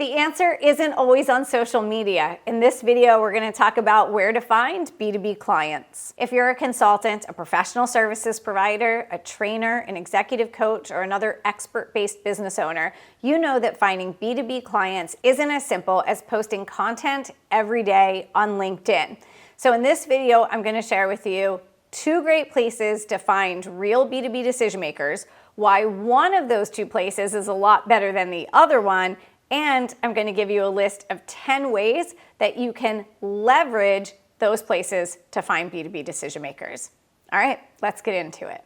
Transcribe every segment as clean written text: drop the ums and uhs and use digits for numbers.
The answer isn't always on social media. In this video, we're going to talk about where to find B2B clients. If you're a consultant, a professional services provider, a trainer, an executive coach, or another expert-based business owner, you know that finding B2B clients isn't as simple as posting content every day on LinkedIn. So in this video, I'm going to share with you 2 great places to find real B2B decision makers, why one of those 2 places is a lot better than the other one, and I'm going to give you a list of 10 ways that you can leverage those places to find B2B decision makers. All right, let's get into it.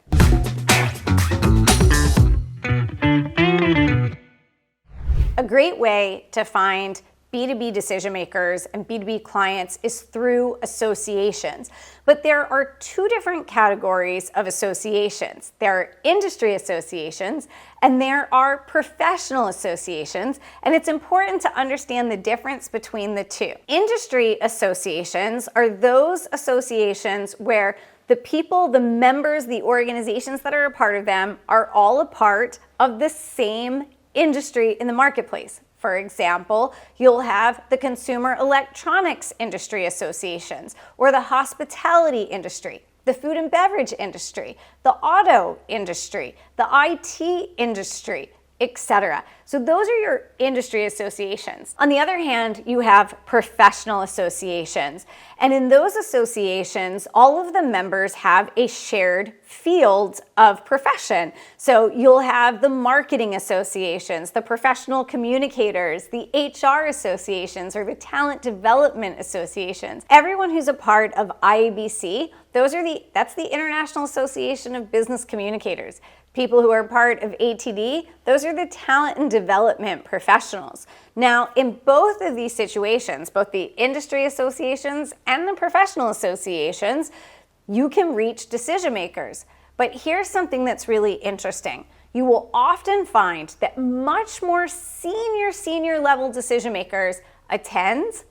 A great way to find B2B decision makers and B2B clients is through associations. But there are 2 different categories of associations. There are industry associations and there are professional associations, and it's important to understand the difference between the 2. Industry associations are those associations where the people, the members, the organizations that are a part of them are all a part of the same industry in the marketplace. For example, you'll have the consumer electronics industry associations, or the hospitality industry, the food and beverage industry, the auto industry, the IT industry, etc. So those are your industry associations. On the other hand, you have professional associations. And in those associations, all of the members have a shared field of profession. So you'll have the marketing associations, the professional communicators, the HR associations, or the talent development associations. Everyone who's a part of IABC, that's the International Association of Business Communicators. People who are part of ATD, those are the talent and development professionals. Now, in both of these situations, both the industry associations and the professional associations, you can reach decision makers. But here's something that's really interesting. You will often find that much more senior level decision makers attend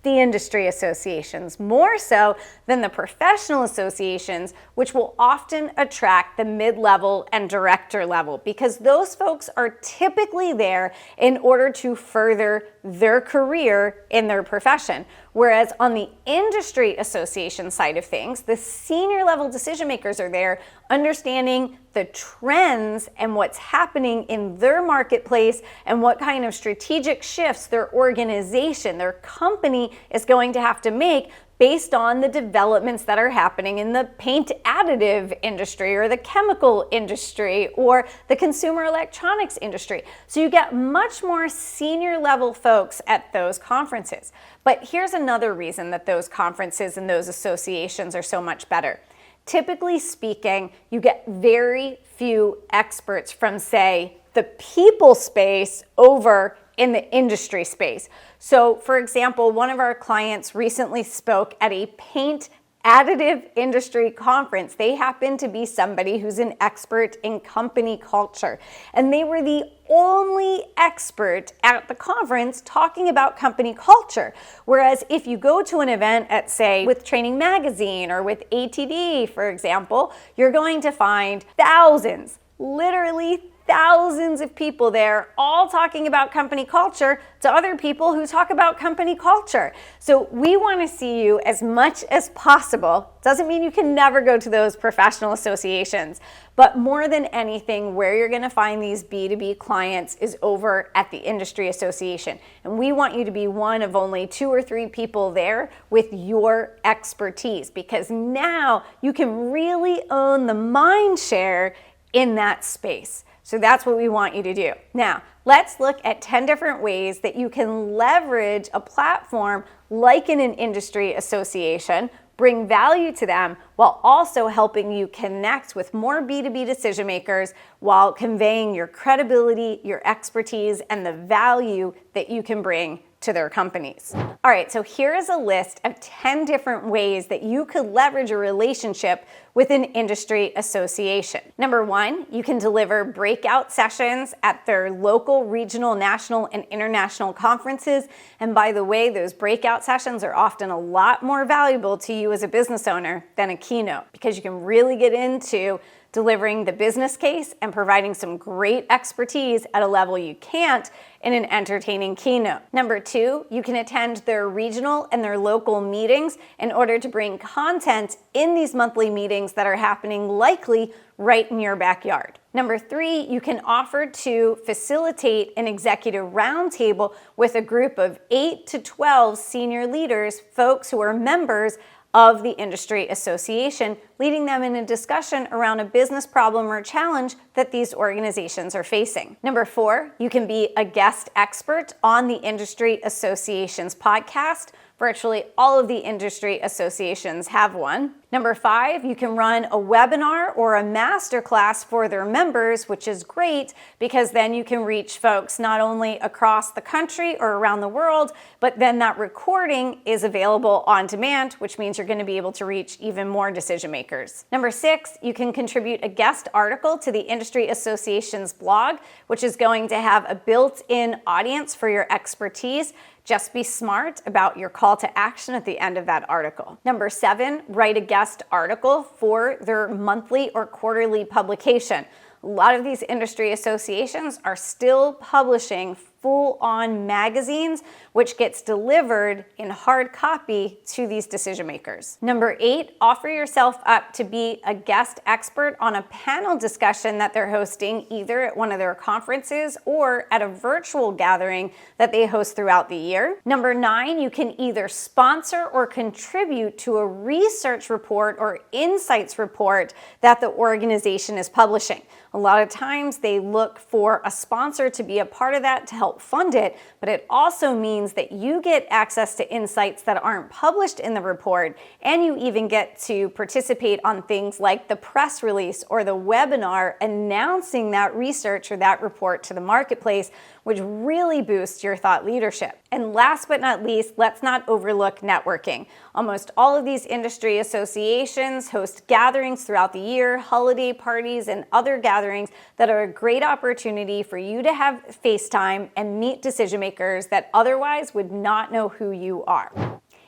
the industry associations, more so than the professional associations, which will often attract the mid-level and director level, because those folks are typically there in order to further their career in their profession. Whereas on the industry association side of things, the senior level decision makers are there understanding the trends and what's happening in their marketplace and what kind of strategic shifts their organization, their company is going to have to make based on the developments that are happening in the paint additive industry or the chemical industry or the consumer electronics industry. So you get much more senior level folks at those conferences. But here's another reason that those conferences and those associations are so much better. Typically speaking, you get very few experts from, say, the people space over in the industry space. So, for example, one of our clients recently spoke at a paint additive industry conference. They happen to be somebody who's an expert in company culture, and they were the only expert at the conference talking about company culture. Whereas if you go to an event at, say, with Training Magazine or with ATD, for example, you're going to find thousands, literally thousands of people there all talking about company culture to other people who talk about company culture. So we want to see you as much as possible. Doesn't mean you can never go to those professional associations, but more than anything, where you're going to find these B2B clients is over at the industry association. And we want you to be one of only 2 or 3 people there with your expertise, because now you can really own the mind share in that space. So that's what we want you to do. Now, let's look at 10 different ways that you can leverage a platform like in an industry association, bring value to them, while also helping you connect with more B2B decision makers while conveying your credibility, your expertise, and the value that you can bring to their companies. All right, so here is a list of 10 different ways that you could leverage a relationship with an industry association. Number 1, you can deliver breakout sessions at their local, regional, national, and international conferences. And by the way, those breakout sessions are often a lot more valuable to you as a business owner than a keynote, because you can really get into delivering the business case and providing some great expertise at a level you can't in an entertaining keynote. Number 2, you can attend their regional and their local meetings in order to bring content in these monthly meetings that are happening likely right in your backyard. Number 3, you can offer to facilitate an executive roundtable with a group of 8 to 12 senior leaders, folks who are members of the industry association, leading them in a discussion around a business problem or challenge that these organizations are facing. Number 4, you can be a guest expert on the industry association's podcast. Virtually all of the industry associations have one. Number 5, you can run a webinar or a masterclass for their members, which is great because then you can reach folks not only across the country or around the world, but then that recording is available on demand, which means you're going to be able to reach even more decision makers. Number 6, you can contribute a guest article to the industry association's blog, which is going to have a built-in audience for your expertise. Just be smart about your call to action at the end of that article. Number 7, write a guest article for their monthly or quarterly publication. A lot of these industry associations are still publishing full-on magazines, which gets delivered in hard copy to these decision makers. Number 8, offer yourself up to be a guest expert on a panel discussion that they're hosting either at one of their conferences or at a virtual gathering that they host throughout the year. Number 9, you can either sponsor or contribute to a research report or insights report that the organization is publishing. A lot of times they look for a sponsor to be a part of that to help fund it, but it also means that you get access to insights that aren't published in the report, and you even get to participate on things like the press release or the webinar announcing that research or that report to the marketplace, which really boosts your thought leadership. And last but not least, let's not overlook networking. Almost all of these industry associations host gatherings throughout the year, holiday parties, and other gatherings that are a great opportunity for you to have FaceTime and meet decision makers that otherwise would not know who you are.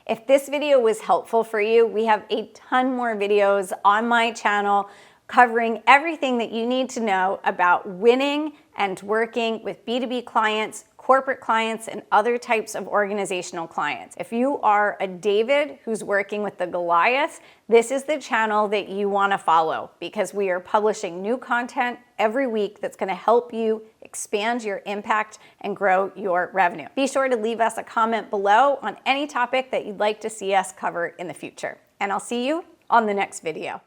If this video was helpful for you, we have a ton more videos on my channel covering everything that you need to know about winning and working with B2B clients, corporate clients, and other types of organizational clients. If you are a David who's working with the Goliath, this is the channel that you want to follow because we are publishing new content every week that's going to help you expand your impact and grow your revenue. Be sure to leave us a comment below on any topic that you'd like to see us cover in the future. And I'll see you on the next video.